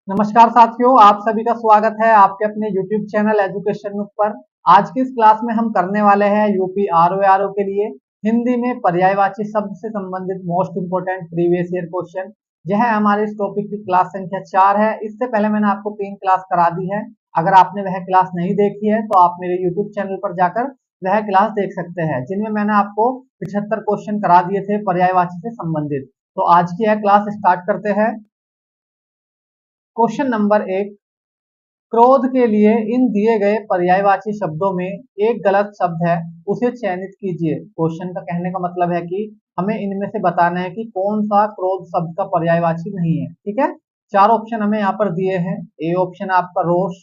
नमस्कार साथियों, आप सभी का स्वागत है आपके अपने YouTube चैनल एजुकेशन न्यूज़ पर। आज की इस क्लास में हम करने वाले हैं यूपी आरओ के लिए हिंदी में पर्यायवाची शब्द से संबंधित most important previous year question. यह हमारे इस टॉपिक की क्लास संख्या 4 है। इससे पहले मैंने आपको 3 क्लास करा दी है। अगर आपने वह क्लास नहीं देखी है तो आप मेरे YouTube चैनल पर जाकर वह क्लास देख सकते हैं, जिनमें मैंने आपको 75 क्वेश्चन करा दिए थे पर्यायवाची से संबंधित। तो आज की यह क्लास स्टार्ट करते हैं। क्वेश्चन नंबर 1, क्रोध के लिए इन दिए गए पर्यायवाची शब्दों में एक गलत शब्द है, उसे चयनित कीजिए। क्वेश्चन का कहने का मतलब है कि हमें इनमें से बताना है कि कौन सा क्रोध शब्द का पर्यायवाची नहीं है। ठीक है, 4 ऑप्शन हमें यहाँ पर दिए हैं। ए ऑप्शन आपका रोष,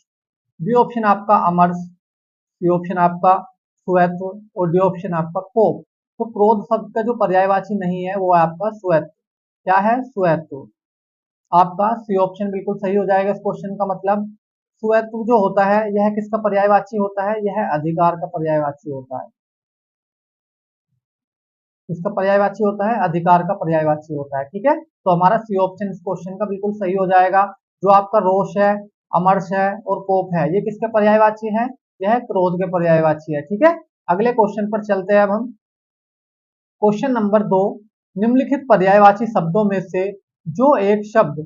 बी ऑप्शन आपका अमर्ष, सी ऑप्शन आपका स्वैत्व और डी ऑप्शन आपका कोप। तो क्रोध शब्द का जो पर्यायवाची नहीं है वो है आपका स्वैत्व। क्या है? स्वैत्व। आपका सी ऑप्शन बिल्कुल सही हो जाएगा इस क्वेश्चन का मतलब। स्वैत्व जो होता है यह किसका पर्यायवाची होता है? यह अधिकार का पर्यायवाची होता है। किसका पर्यायवाची होता है? अधिकार का पर्यायवाची होता है। ठीक है, तो हमारा सी ऑप्शन इस क्वेश्चन का बिल्कुल सही हो जाएगा। जो आपका रोष है, अमर्ष है और कोप है, ये किसके पर्यायवाची है? यह क्रोध के पर्यायवाची है। ठीक है, अगले क्वेश्चन पर चलते हैं अब हम। क्वेश्चन नंबर 2, निम्नलिखित पर्यायवाची शब्दों में से जो एक शब्द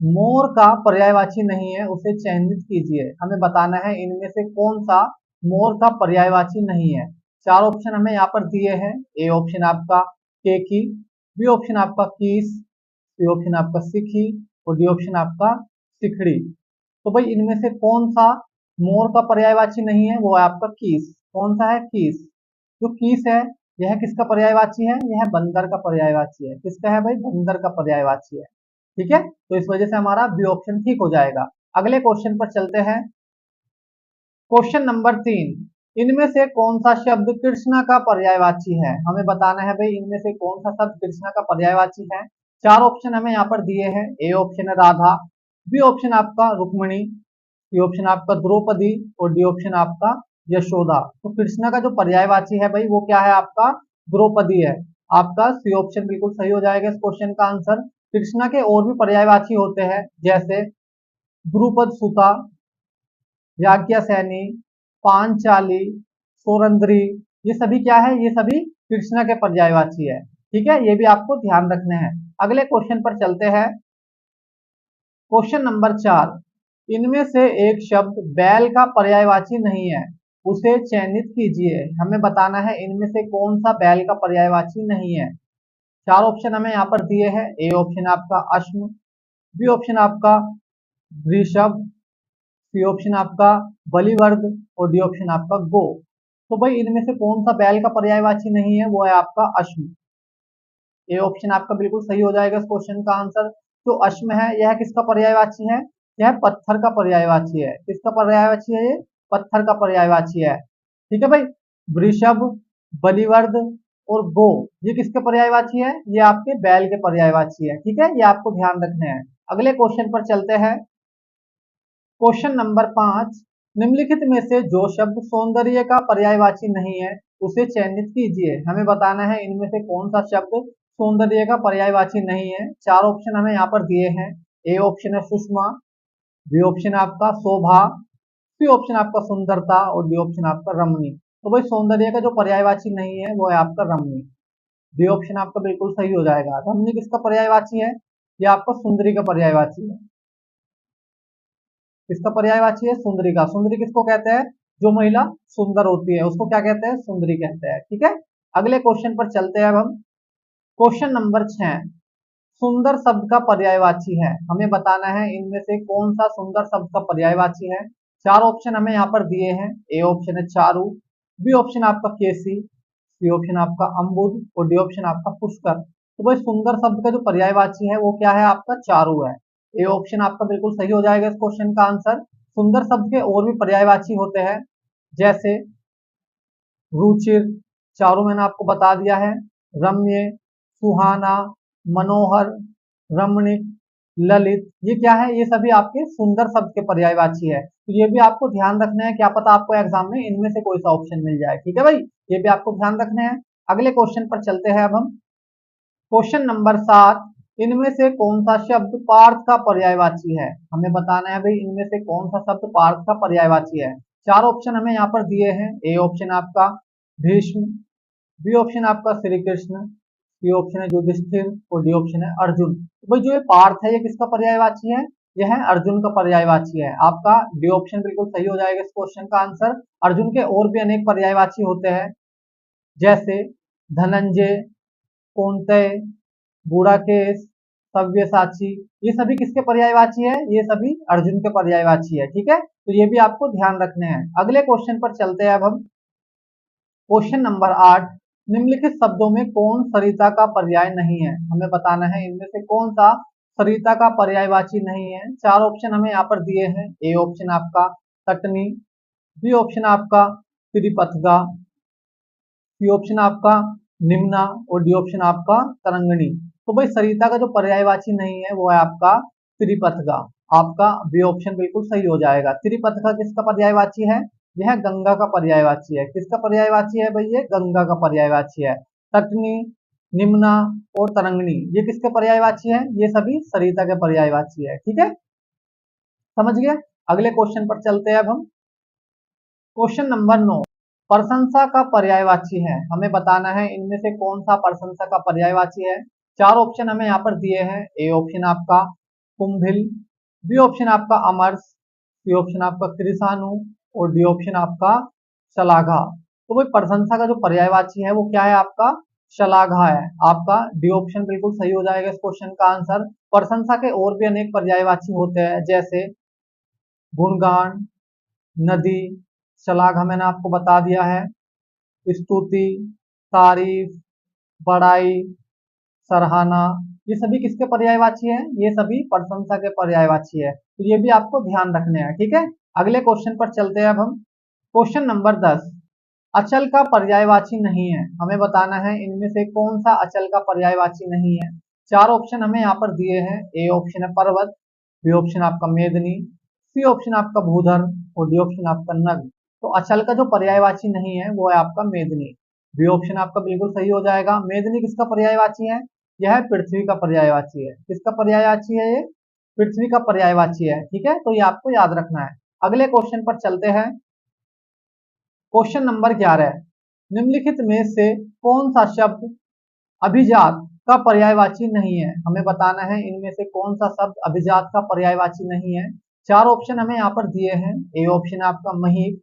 मोर का पर्यायवाची नहीं है उसे चयनित कीजिए। हमें बताना है इनमें से कौन सा मोर का पर्यायवाची नहीं है। 4 ऑप्शन हमें यहाँ पर दिए हैं। ए ऑप्शन आपका केकी, बी ऑप्शन आपका कीस, सी ऑप्शन आपका सिखी और डी ऑप्शन आपका सिखड़ी। तो भाई इनमें से कौन सा मोर का पर्यायवाची नहीं है? वो है आपका कीस। कौन सा है? कीस। जो कीस है यह किसका पर्यायवाची है? यह बंदर का पर्यायवाची है। किसका है भाई? बंदर का पर्यायवाची है। ठीक है, तो इस वजह से हमारा बी ऑप्शन ठीक हो जाएगा। अगले क्वेश्चन पर चलते हैं। क्वेश्चन नंबर 3, इनमें से कौन सा शब्द कृष्णा का पर्यायवाची है? हमें बताना है भाई इनमें से कौन सा शब्द कृष्णा का पर्यायवाची है। 4 ऑप्शन हमें यहाँ पर दिए हैं। ए ऑप्शन है राधा, बी ऑप्शन आपका रुक्मिणी, सी ऑप्शन आपका द्रौपदी और डी ऑप्शन आपका यशोदा। तो कृष्णा का जो पर्यायवाची है भाई वो क्या है? आपका द्रौपदी है। आपका सी ऑप्शन बिल्कुल सही हो जाएगा इस क्वेश्चन का आंसर। कृष्णा के और भी पर्यायवाची होते हैं, जैसे द्रुपद सुता, याज्ञसेनी, पांचाली, सोरंद्री। ये सभी क्या है? ये सभी कृष्णा के पर्यायवाची है। ठीक है, ये भी आपको ध्यान रखने हैं। अगले क्वेश्चन पर चलते हैं। क्वेश्चन नंबर 4, इनमें से एक शब्द बैल का पर्यायवाची नहीं है, उसे चयनित कीजिए। हमें बताना है इनमें से कौन सा बैल का पर्यायवाची नहीं है। 4 ऑप्शन हमें यहाँ पर दिए हैं। ए ऑप्शन आपका अश्व, बी ऑप्शन आपका वृषभ, सी ऑप्शन आपका बलिवर्ग और डी ऑप्शन आपका गो। तो भाई इनमें से कौन सा बैल का पर्यायवाची नहीं है? वो है आपका अश्व। ए ऑप्शन आपका बिल्कुल सही हो जाएगा इस क्वेश्चन का आंसर। जो अश्व है यह किसका पर्यायवाची है? यह पत्थर का पर्यायवाची है। किसका पर्यायवाची है? ये पत्थर का पर्यायवाची है। ठीक है भाई, वृषभ, बलिवर्द और गो ये किसके पर्यायवाची है? ये आपके बैल के पर्यायवाची है। ठीक है, ये आपको ध्यान रखने हैं। अगले क्वेश्चन पर चलते हैं। क्वेश्चन नंबर 5, निम्नलिखित में से जो शब्द सौंदर्य का पर्यायवाची नहीं है उसे चयनित कीजिए। हमें बताना है इनमें से कौन सा शब्द सौंदर्य का पर्यायवाची नहीं है। 4 ऑप्शन हमें यहाँ पर दिए हैं। ए ऑप्शन है सुषमा, बी ऑप्शन आपका शोभा, सी ऑप्शन आपका सुंदरता और डी ऑप्शन आपका रमणी। तो भाई सौंदर्य का जो पर्यायवाची नहीं है वो है आपका रमणी। डी ऑप्शन आपका बिल्कुल सही हो जाएगा। रमणी किसका पर्यायवाची है? ये आपका सुंदरी का पर्यायवाची है। किसका पर्यायवाची है? सुंदरी का। सुंदरी किसको कहते हैं? जो महिला सुंदर होती है उसको क्या कहते हैं? सुंदरी कहते हैं। ठीक है, अगले क्वेश्चन पर चलते हैं अब हम। क्वेश्चन नंबर 6, सुंदर शब्द का पर्यायवाची है। हमें बताना है इनमें से कौन सा सुंदर शब्द का पर्यायवाची है। 4 ऑप्शन हमें यहाँ पर दिए हैं। ए ऑप्शन है चारू, बी ऑप्शन आपका केसी, सी ऑप्शन आपका अम्बुद और डी ऑप्शन आपका पुष्कर। तो भाई सुंदर शब्द का जो पर्यायवाची है वो क्या है? आपका चारू है। ए ऑप्शन आपका बिल्कुल सही हो जाएगा इस क्वेश्चन का आंसर। सुंदर शब्द के और भी पर्यायवाची होते हैं, जैसे रुचिर, चारों मैंने आपको बता दिया है। रम्य, सुहाना, मनोहर, रमणीक, ललित, ये क्या है? ये सभी आपके सुंदर शब्द के पर्यायवाची है। तो ये भी आपको ध्यान रखना है, क्या पता आपको एग्जाम में इनमें से कोई सा ऑप्शन मिल जाए। ठीक है भाई, ये भी आपको ध्यान रखना है। अगले क्वेश्चन पर चलते हैं अब हम। क्वेश्चन नंबर 7, इनमें से कौन सा शब्द पार्थ का पर्यायवाची है। हमें बताना है भाई इनमें से कौन सा शब्द पार्थ का पर्यायवाची है। चार ऑप्शन हमें यहाँ पर दिए हैं। ए ऑप्शन आपका भीष्म, बी ऑप्शन आपका श्री कृष्ण, सी ऑप्शन है युधिष्ठिर और डी ऑप्शन है अर्जुन। तो भाई जो ये पार्थ है ये किसका पर्यायवाची है, यह है अर्जुन का पर्यायवाची है। आपका डी ऑप्शन बिल्कुल सही हो जाएगा इस क्वेश्चन का आंसर। अर्जुन के और भी अनेक पर्यायवाची होते हैं, जैसे धनंजय, कौंतेय, गुड़ाकेश, सव्यसाची, ये सभी किसके पर्यायवाची है, ये सभी अर्जुन के पर्यायवाची है। ठीक है, तो ये भी आपको ध्यान रखने हैं। अगले क्वेश्चन पर चलते हैं अब हम। क्वेश्चन नंबर 8, निम्नलिखित शब्दों में कौन सरिता का पर्याय नहीं है। हमें बताना है इनमें से कौन सा सरिता का पर्यायवाची नहीं है। चार ऑप्शन हमें यहाँ पर दिए हैं। ए ऑप्शन आपका तटनी, बी ऑप्शन आपका त्रिपथगा, सी ऑप्शन आपका निम्ना और डी ऑप्शन आपका तरंगणी। तो भाई सरिता का जो पर्यायवाची नहीं है वो है आपका त्रिपथगा। आपका बी ऑप्शन बिल्कुल सही हो जाएगा। त्रिपथगा किसका पर्यायवाची है, यह गंगा का पर्यायवाची है। किसका पर्यायवाची है भाई, ये गंगा का पर्यायवाची है। तटनी, निम्ना और तरंगणी ये किसके पर्यायवाची है, ये सभी सरिता के पर्यायवाची है। ठीक है, समझ गए। अगले क्वेश्चन पर चलते हैं अब हम। क्वेश्चन नंबर 9, प्रशंसा का पर्यायवाची है। हमें बताना है इनमें से कौन सा प्रशंसा का पर्यायवाची है। चार ऑप्शन हमें यहाँ पर दिए हैं। ए ऑप्शन आपका कुंभिल, बी ऑप्शन आपका अमरस, सी ऑप्शन आपका कृषाणु और डी ऑप्शन आपका शलाघा। तो भाई प्रशंसा का जो पर्यायवाची है वो क्या है, आपका शलाघा है। आपका डी ऑप्शन बिल्कुल सही हो जाएगा इस क्वेश्चन का आंसर। प्रशंसा के और भी अनेक पर्यायवाची होते हैं, जैसे गुणगान, नदी, शलाघा मैंने आपको बता दिया है, स्तुति, तारीफ, बड़ाई, सराहना, ये सभी किसके पर्यायवाची है, ये सभी प्रशंसा के पर्यायवाची है। तो ये भी आपको ध्यान रखने हैं। ठीक है, अगले क्वेश्चन पर चलते हैं अब हम। क्वेश्चन नंबर 10, अचल का पर्यायवाची नहीं है। हमें बताना है इनमें से कौन सा अचल का पर्यायवाची नहीं है। चार ऑप्शन हमें यहाँ पर दिए हैं। ए ऑप्शन है पर्वत, बी ऑप्शन आपका मेदनी, सी ऑप्शन आपका भूधर और डी ऑप्शन आपका नग। तो अचल का जो पर्यायवाची नहीं है वो है आपका मेदनी। बी ऑप्शन आपका बिल्कुल सही हो जाएगा। मेदनी किसका पर्यायवाची है, यह पृथ्वी का पर्यायवाची है। किसका पर्यायवाची है, ये पृथ्वी का पर्यायवाची है। ठीक है, तो ये आपको याद रखना है। अगले क्वेश्चन पर चलते हैं। क्वेश्चन नंबर 11, निम्नलिखित में से कौन सा शब्द अभिजात का पर्यायवाची नहीं है। हमें बताना है इनमें से कौन सा शब्द अभिजात का पर्यायवाची नहीं है। चार ऑप्शन हमें यहाँ पर दिए हैं। ए ऑप्शन आपका महीप,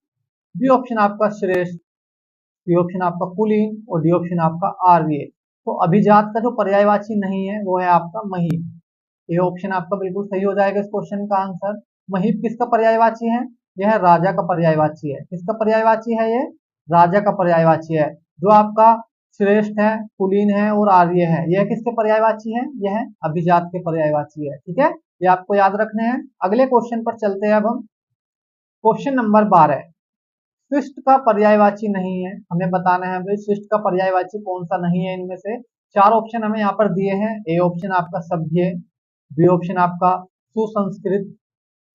बी ऑप्शन आपका श्रेष्ठ, सी ऑप्शन आपका कुलीन और डी ऑप्शन आपका आर्य। तो अभिजात का जो पर्यायवाची नहीं है वो है आपका महीप। ए ऑप्शन आपका बिल्कुल सही हो जाएगा इस क्वेश्चन का आंसर। महीप किसका पर्यायवाची है, यह राजा का पर्यायवाची है। किसका पर्यायवाची है, ये राजा का पर्यायवाची है। जो आपका श्रेष्ठ है, कुलीन है और आर्य है, यह किसके पर्यायवाची है, यह अभिजात के पर्यायवाची है। ठीक है, ये आपको याद रखने हैं। अगले क्वेश्चन पर चलते हैं अब हम। क्वेश्चन नंबर 12, शिष्ट का पर्यायवाची नहीं है। हमें बताना है भाई शिष्ट का पर्यायवाची कौन सा नहीं है इनमें से। चार ऑप्शन हमें यहाँ पर दिए हैं। ए ऑप्शन आपका सभ्य, बी ऑप्शन आपका सुसंस्कृत,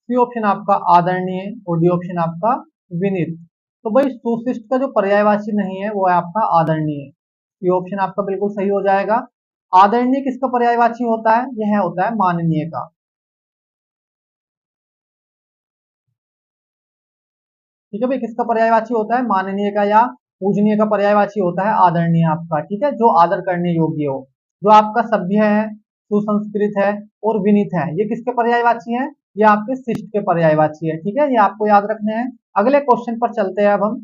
सी ऑप्शन आपका आदरणीय और डी ऑप्शन आपका विनीत। तो भाई सुशिष्ट का जो पर्यायवाची नहीं है वो है आपका आदरणीय। सी ऑप्शन आपका बिल्कुल सही हो जाएगा। आदरणीय किसका पर्यायवाची होता है, यह होता है माननीय का। ठीक है भाई, किसका पर्यायवाची होता है, माननीय का या पूजनीय का पर्यायवाची होता है आदरणीय आपका। ठीक है, जो आदर करने योग्य हो। जो आपका सभ्य है, सुसंस्कृत है और विनीत है, ये किसके पर्यायवाची है, ये आपके शिष्ट के पर्यायवाची है। ठीक है, ये आपको याद रखने हैं। अगले क्वेश्चन पर चलते हैं अब हम।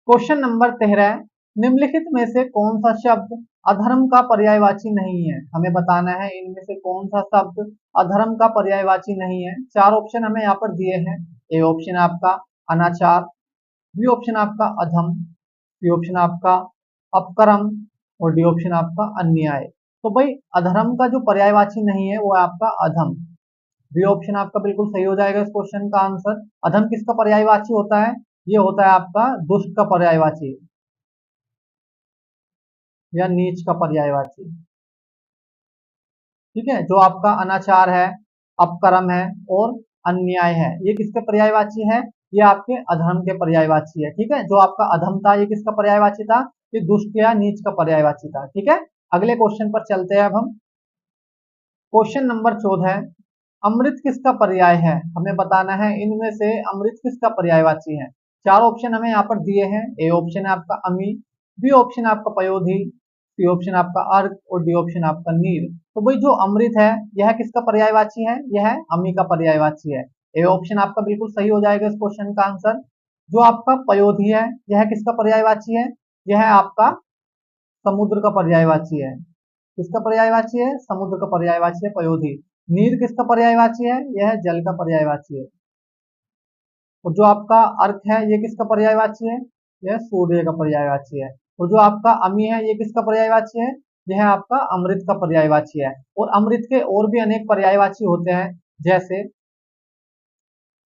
क्वेश्चन नंबर 13, निम्नलिखित में से कौन सा शब्द अधर्म का पर्यायवाची नहीं है। हमें बताना है इनमें से कौन सा शब्द अधर्म का पर्यायवाची नहीं है। चार ऑप्शन हमें यहाँ पर दिए हैं। ए ऑप्शन आपका अनाचार, बी ऑप्शन आपका अधम, सी ऑप्शन आपका अपकर्म और डी ऑप्शन आपका अन्याय। तो भाई अधर्म का जो पर्यायवाची नहीं है वो है आपका अधम। बी ऑप्शन आपका बिल्कुल सही हो जाएगा इस क्वेश्चन का आंसर। अधम किसका पर्यायवाची होता है, ये होता है आपका दुष्ट का पर्यायवाची या नीच का पर्यायवाची। ठीक है, जो आपका अनाचार है, अपकर्म है और अन्याय है, ये किसके पर्यायवाची है, ये आपके अधर्म के पर्यायवाची है। ठीक है, जो आपका अधम था ये किसका पर्यायवाची था, ये दुष्ट या नीच का पर्यायवाची था। ठीक है, अगले क्वेश्चन पर चलते हैं अब हम। क्वेश्चन नंबर 14, अमृत किसका पर्याय है? हमें बताना है इनमें से अमृत किसका पर्यायवाची है। चार ऑप्शन हमें यहाँ पर दिए हैं। ए ऑप्शन है आपका अमी, बी ऑप्शन है आपका पयोधी, सी ऑप्शन आपका अर्क और डी ऑप्शन आपका नीर। तो भाई जो अमृत है यह किसका पर्यायवाची है? यह अमी का पर्यायवाची है। ए ऑप्शन आपका बिल्कुल सही हो जाएगा इस क्वेश्चन का आंसर। जो आपका पयोधी है यह किसका पर्यायवाची है? यह आपका समुद्र का पर्यायवाची है। किसका पर्यायवाची है? समुद्र का पर्यायवाची है पयोधी। नीर किसका पर्यायवाची है? यह जल का पर्यायवाची है। और जो आपका अर्क है ये किसका पर्यायवाची है? यह सूर्य का पर्यायवाची है। और जो आपका अमी है ये किसका पर्यायवाची है? यह आपका अमृत का पर्यायवाची है। और अमृत के और भी अनेक पर्यायवाची होते हैं, जैसे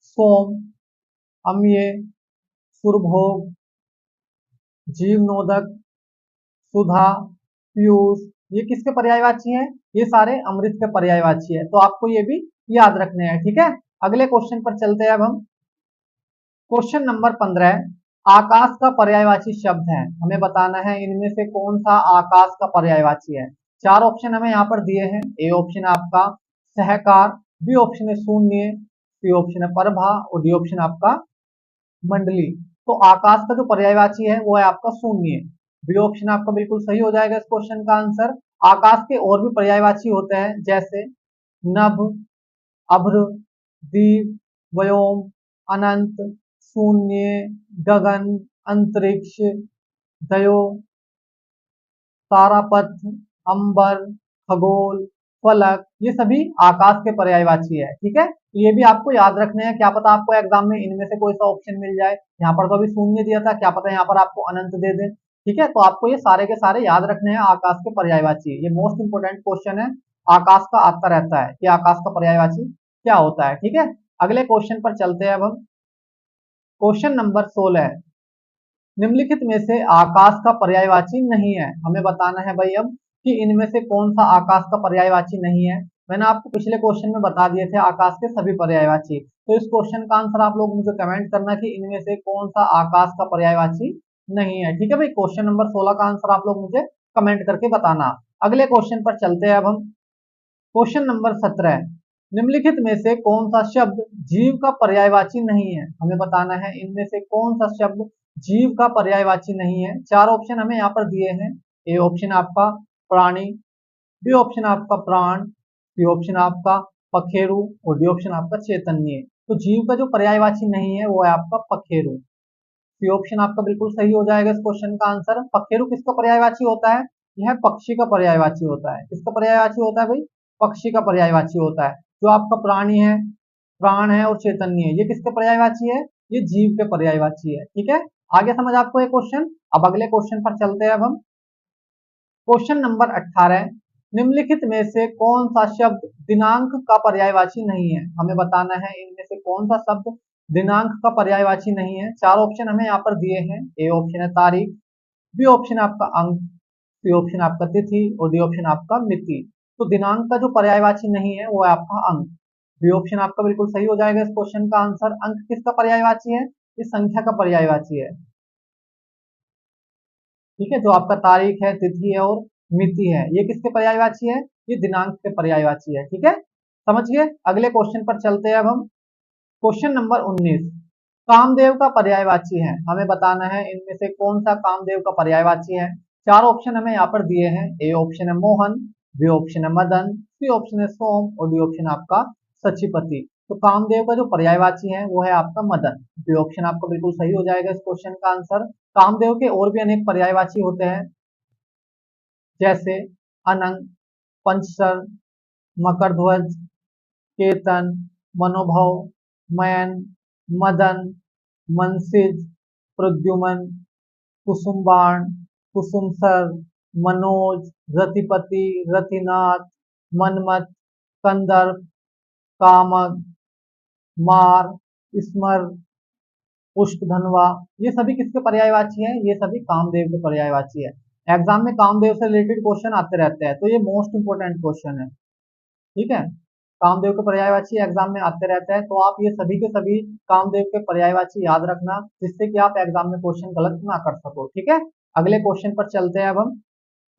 सोम, अम्य, सुरभोग, जीवनोदक, सुधा, पीयूष, ये किसके पर्यायवाची है? ये सारे अमृत के पर्यायवाची है। तो आपको ये भी याद रखने हैं, ठीक है। अगले क्वेश्चन पर चलते हैं अब हम। क्वेश्चन नंबर 15, आकाश का पर्यायवाची शब्द है। हमें बताना है इनमें से कौन सा आकाश का पर्यायवाची है। चार ऑप्शन हमें यहाँ पर दिए हैं। ए ऑप्शन आपका सहकार, बी ऑप्शन है शून्य, सी ऑप्शन है प्रभा और डी ऑप्शन आपका मंडली। तो आकाश का जो पर्यायवाची है वो है आपका शून्य। बी ऑप्शन आपका बिल्कुल सही हो जाएगा इस क्वेश्चन का आंसर। आकाश के और भी पर्यायवाची होते हैं, जैसे नभ, अभ्र, दीप, व्योम, अनंत, शून्य, गगन, अंतरिक्ष, दयो, तारापथ, अंबर, खगोल, फलक, ये सभी आकाश के पर्यायवाची है, ठीक है। तो ये भी आपको याद रखने हैं। क्या पता आपको एग्जाम में इनमें से कोई सा ऑप्शन मिल जाए। यहाँ पर तो अभी शून्य दिया था, क्या पता यहाँ पर आपको अनंत दे दे, ठीक है। तो आपको ये सारे के सारे याद रखने हैं आकाश के पर्यायवाची। ये मोस्ट इंपोर्टेंट क्वेश्चन है, आकाश का आता रहता है कि आकाश का पर्यायवाची क्या होता है, ठीक है। अगले क्वेश्चन पर चलते हैं अब हम। क्वेश्चन नंबर 16, निम्नलिखित में से आकाश का पर्यायवाची नहीं है। हमें बताना है भाई अब कि इनमें से कौन सा आकाश का पर्यायवाची नहीं है। मैंने आपको पिछले क्वेश्चन में बता दिए थे आकाश के सभी पर्यायवाची। तो इस क्वेश्चन का आंसर आप लोग मुझे कमेंट करना कि इनमें से कौन सा आकाश का पर्यायवाची नहीं है, ठीक है भाई। क्वेश्चन नंबर 16 का आंसर आप लोग मुझे कमेंट करके बताना। अगले क्वेश्चन पर चलते हैं अब हम। क्वेश्चन नंबर 17, निम्नलिखित में से कौन सा शब्द जीव का पर्यायवाची नहीं है। हमें बताना है इनमें से कौन सा शब्द जीव का पर्यायवाची नहीं है। चार ऑप्शन हमें यहाँ पर दिए हैं। ए ऑप्शन आपका प्राणी, बी ऑप्शन आपका प्राण, सी ऑप्शन आपका पखेरु और डी ऑप्शन आपका चैतन्य। तो जीव का जो पर्यायवाची नहीं है वो है आपका पखेरु। सी ऑप्शन आपका बिल्कुल सही हो जाएगा इस क्वेश्चन का आंसर। पखेरु किसका पर्यायवाची होता है? यह पक्षी का पर्यायवाची होता है। किसका पर्यायवाची होता है भाई? पक्षी का पर्यायवाची होता है। जो आपका प्राणी है, प्राण है और चैतन्य है, ये किसके पर्यायवाची है? ये जीव के पर्यायवाची है, ठीक है। आगे समझ आपको ये क्वेश्चन। अब अगले क्वेश्चन पर चलते हैं अब हम। क्वेश्चन नंबर 18, निम्नलिखित में से कौन सा शब्द दिनांक का पर्यायवाची नहीं है। हमें बताना है इनमें से कौन सा शब्द दिनांक का पर्यायवाची नहीं है। चार ऑप्शन हमें यहाँ पर दिए हैं। ए ऑप्शन है तारीख, बी ऑप्शन आपका अंक, सी ऑप्शन आपका तिथि और डी ऑप्शन आपका मिति। तो दिनांक का जो पर्यायवाची नहीं है वो है आपका अंक। बी ऑप्शन आपका बिल्कुल सही हो जाएगा इस क्वेश्चन का आंसर। अंक किसका पर्यायवाची है? इस संख्या का पर्यायवाची है, ठीक है। जो आपका तारीख है, तिथि है और मिति है, ये किसके पर्यायवाची है? ये दिनांक के पर्यायवाची है, ठीक है। समझ गए। अगले क्वेश्चन पर चलते हैं अब हम। क्वेश्चन नंबर 19, कामदेव का पर्यायवाची है। हमें बताना है इनमें से कौन सा कामदेव का पर्यायवाची है। चार ऑप्शन हमें यहाँ पर दिए हैं। ए ऑप्शन है मोहन, बी ऑप्शन है मदन, सी ऑप्शन है सोम और डी ऑप्शन आपका सचिपति। तो कामदेव का जो पर्यायवाची है वो है आपका मदन। बी ऑप्शन आपका बिल्कुल सही हो जाएगा इस क्वेश्चन का आंसर। कामदेव के और भी अनेक पर्यायवाची होते हैं, जैसे अनंग, पंचसर, मकरध्वज, केतन, मनोभव, मयन, मदन, मनसिज, प्रद्युमन, कुसुमबाण, कुसुमसर, मनोज, रतिपति, रतिनाथ, मनमत, कंदर्प, कामक, मार, स्मर, पुष्पधनवा, ये सभी किसके पर्यायवाची है? ये सभी कामदेव के पर्यायवाची है। एग्जाम में कामदेव से रिलेटेड क्वेश्चन आते रहते हैं, तो ये मोस्ट इंपोर्टेंट क्वेश्चन है, ठीक है। कामदेव के पर्यायवाची एग्जाम में आते रहते हैं, तो आप ये सभी के सभी कामदेव के पर्यायवाची याद रखना, जिससे कि आप एग्जाम में क्वेश्चन गलत ना कर सको, ठीक है। अगले क्वेश्चन पर चलते हैं अब हम।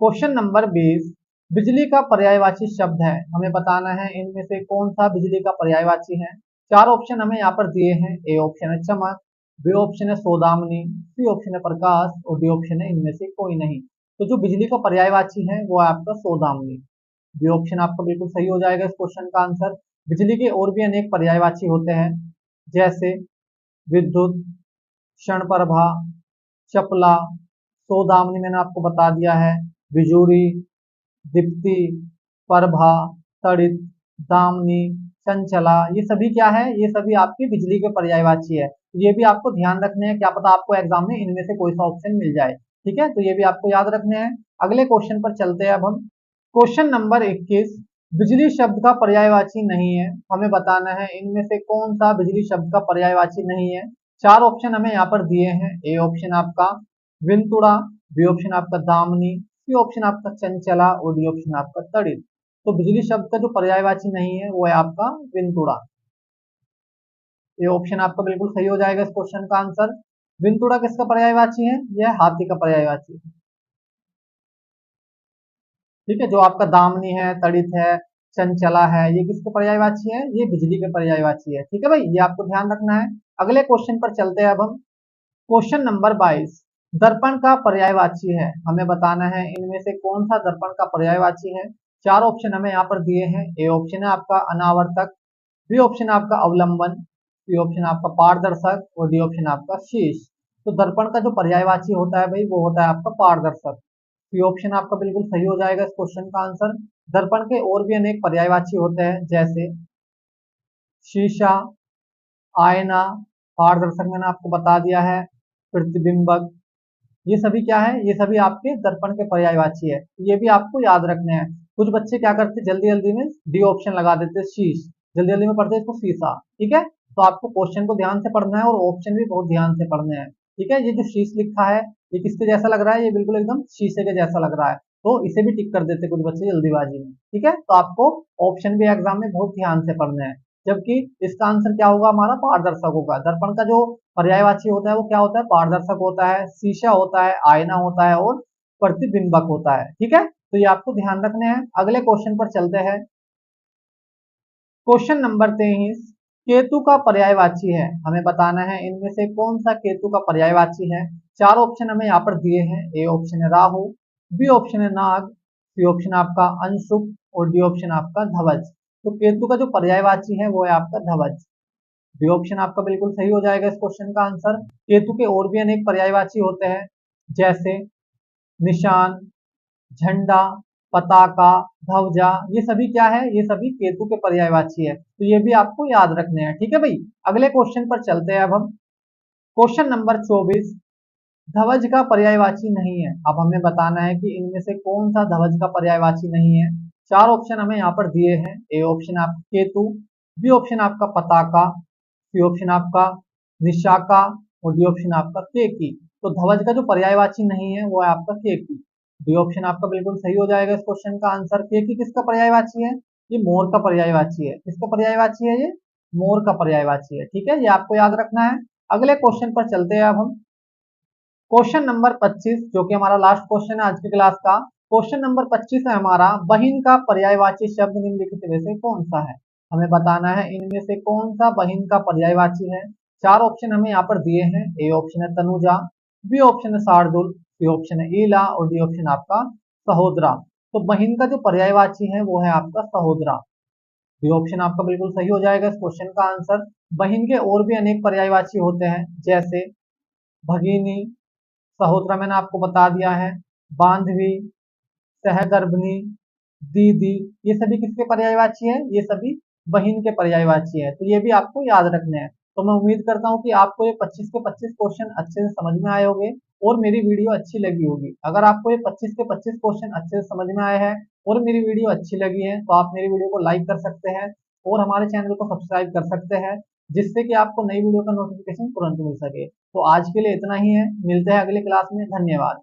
क्वेश्चन नंबर 20, बिजली का पर्यायवाची शब्द है, हमें बताना है इनमें से कौन सा बिजली का पर्यायवाची है। चार ऑप्शन हमें यहाँ पर दिए हैं। ए ऑप्शन है चमक, बी ऑप्शन है सौदामनी, सी ऑप्शन है प्रकाश और डी ऑप्शन है इनमें से कोई नहीं। तो जो बिजली का पर्यायवाची है वो है आपका सौदामनी। बी ऑप्शन आपका बिल्कुल सही हो जाएगा इस क्वेश्चन का आंसर। बिजली के और भी अनेक पर्यायवाची होते हैं, जैसे विद्युत, क्षण प्रभा, चपला, सौदामनी मैंने आपको बता दिया है, बिजूरी, दीप्ति, प्रभा, तड़ित, दामिनी, चंचला, ये सभी क्या है, ये सभी आपकी बिजली के पर्यायवाची है। ये भी आपको ध्यान रखने हैं, क्या पता आपको एग्जाम में इनमें से कोई सा ऑप्शन मिल जाए। ठीक है, तो ये भी आपको याद रखने हैं। अगले क्वेश्चन पर चलते हैं अब हम। क्वेश्चन नंबर 21, बिजली शब्द का पर्यायवाची नहीं है, हमें बताना है इनमें से कौन सा बिजली शब्द का पर्यायवाची नहीं है। चार ऑप्शन हमें यहाँ पर दिए हैं। ए ऑप्शन आपका विंतुड़ा, बी ऑप्शन आपका दामिनी, सी ऑप्शन आपका चंचला और डी ऑप्शन आपका तड़ित। तो बिजली शब्द का जो पर्यायवाची नहीं है वो है आपका विंतुड़ा। ये ऑप्शन आपका बिल्कुल सही हो जाएगा इस क्वेश्चन का आंसर। विंतुड़ा किसका पर्यायवाची है? यह हाथी का पर्यायवाची है। ठीक है, जो आपका दामिनी है, तड़ित है, चंचला है, ये किसके पर्यायवाची है? ये बिजली के पर्यायवाची है। ठीक है भाई, ये आपको ध्यान रखना है। अगले क्वेश्चन पर चलते हैं अब हम। क्वेश्चन नंबर 22, दर्पण का पर्यायवाची है, हमें बताना है इनमें से कौन सा दर्पण का पर्यायवाची है। चार ऑप्शन हमें यहाँ पर दिए हैं। ए ऑप्शन है आपका अनावर्तक, बी ऑप्शन आपका अवलंबन, सी ऑप्शन आपका पारदर्शक और डी ऑप्शन आपका शीश। तो दर्पण का जो पर्यायवाची होता है भाई वो होता है आपका पारदर्शक। सी ऑप्शन आपका बिल्कुल सही हो जाएगा इस क्वेश्चन का आंसर। दर्पण के और भी अनेक पर्यायवाची होते हैं, जैसे शीशा, आयना, पारदर्शक मैंने आपको बता दिया है, प्रतिबिंबक, ये सभी क्या है, ये सभी आपके दर्पण के पर्यायवाची है। ये भी आपको याद रखने हैं। कुछ बच्चे क्या करते हैं, जल्दी जल्दी में डी ऑप्शन लगा देते हैं, शीश, जल्दी जल्दी में पढ़ते हैं इसको शीशा। ठीक है, तो आपको क्वेश्चन को ध्यान से पढ़ना है और ऑप्शन भी बहुत ध्यान से पढ़ने हैं। ठीक है, ये जो शीश लिखा है ये किसके जैसा लग रहा है? ये बिल्कुल एकदम शीशे के जैसा लग रहा है, तो इसे भी टिक कर देते कुछ बच्चे जल्दीबाजी में। ठीक है, तो आपको ऑप्शन भी एग्जाम में बहुत ध्यान से पढ़ने हैं। जबकि इसका आंसर क्या होगा हमारा? पारदर्शक होगा। दर्पण का जो पर्यायवाची होता है वो क्या होता है? पारदर्शक होता है, शीशा होता है, आईना होता है और प्रतिबिंबक होता है। ठीक है, तो ये आपको ध्यान रखने हैं। अगले क्वेश्चन पर चलते हैं। क्वेश्चन नंबर 23, केतु का पर्यायवाची है, हमें बताना है इनमें से कौन सा केतु का पर्यायवाची है। चार ऑप्शन हमें यहाँ पर दिए हैं। ए ऑप्शन है राहु, बी ऑप्शन है नाग, सी ऑप्शन आपका अंशुक और डी ऑप्शन आपका धवज। तो केतु का जो पर्यायवाची है वो है आपका धवज। बी ऑप्शन आपका बिल्कुल सही हो जाएगा इस क्वेश्चन का आंसर। केतु के और भी अनेक पर्यायवाची होते हैं, जैसे निशान, झंडा, पताका, ध्वजा, ये सभी क्या है? ये सभी केतु के पर्यायवाची है, तो ये भी आपको याद रखने हैं। ठीक है भाई, अगले क्वेश्चन पर चलते हैं अब हम। क्वेश्चन नंबर 24, ध्वज का पर्यायवाची नहीं है, अब हमें बताना है कि इनमें से कौन सा ध्वज का पर्यायवाची नहीं है। चार ऑप्शन हमें यहाँ पर दिए हैं। ए ऑप्शन आपका केतु, बी ऑप्शन आपका पताका, सी ऑप्शन आपका निशाका और डी ऑप्शन आपका केकी। तो ध्वज का जो पर्यायवाची नहीं है वो है आपका केकी। डी ऑप्शन आपका बिल्कुल सही हो जाएगा इस क्वेश्चन का आंसर। केकी किसका पर्यायवाची है? ये मोर का पर्यायवाची है। किसका पर्यायवाची है? ये मोर का पर्यायवाची है। ठीक है, ये आपको याद रखना है। अगले क्वेश्चन पर चलते हैं अब हम। क्वेश्चन नंबर 25, जो कि हमारा लास्ट क्वेश्चन है आज की क्लास का। क्वेश्चन नंबर 25 है हमारा, बहिन का पर्यायवाची शब्द निम्नलिखित में से कौन सा है। हमें बताना है इनमें से कौन सा बहिन का पर्यायवाची है। चार ऑप्शन हमें यहाँ पर दिए हैं। ए ऑप्शन है तनुजा, बी ऑप्शन है शार्दुल, सी ऑप्शन है ईला और डी ऑप्शन आपका सहोदरा। तो बहिन का जो पर्यायवाची है वो है आपका सहोदरा। बी ऑप्शन आपका बिल्कुल सही हो जाएगा इस क्वेश्चन का आंसर। बहिन के और भी अनेक पर्यायवाची होते हैं, जैसे भगिनी, सहोदरा मैंने आपको बता दिया है, बांधवी, सहगर्भिणी, दीदी, ये सभी किसके पर्यायवाची है? ये सभी बहिन के पर्यायवाची है, तो ये भी आपको याद रखने हैं। तो मैं उम्मीद करता हूँ कि आपको ये 25 के 25 क्वेश्चन अच्छे से समझ में आए होंगे और मेरी वीडियो अच्छी लगी होगी। अगर आपको ये 25 के 25 क्वेश्चन अच्छे से समझ में आए हैं और मेरी वीडियो अच्छी लगी है, तो आप मेरी वीडियो को लाइक कर सकते हैं और हमारे चैनल को सब्सक्राइब कर सकते हैं, जिससे कि आपको नई वीडियो का नोटिफिकेशन तुरंत मिल सके। तो आज के लिए इतना ही है, मिलते हैं अगली क्लास में। धन्यवाद।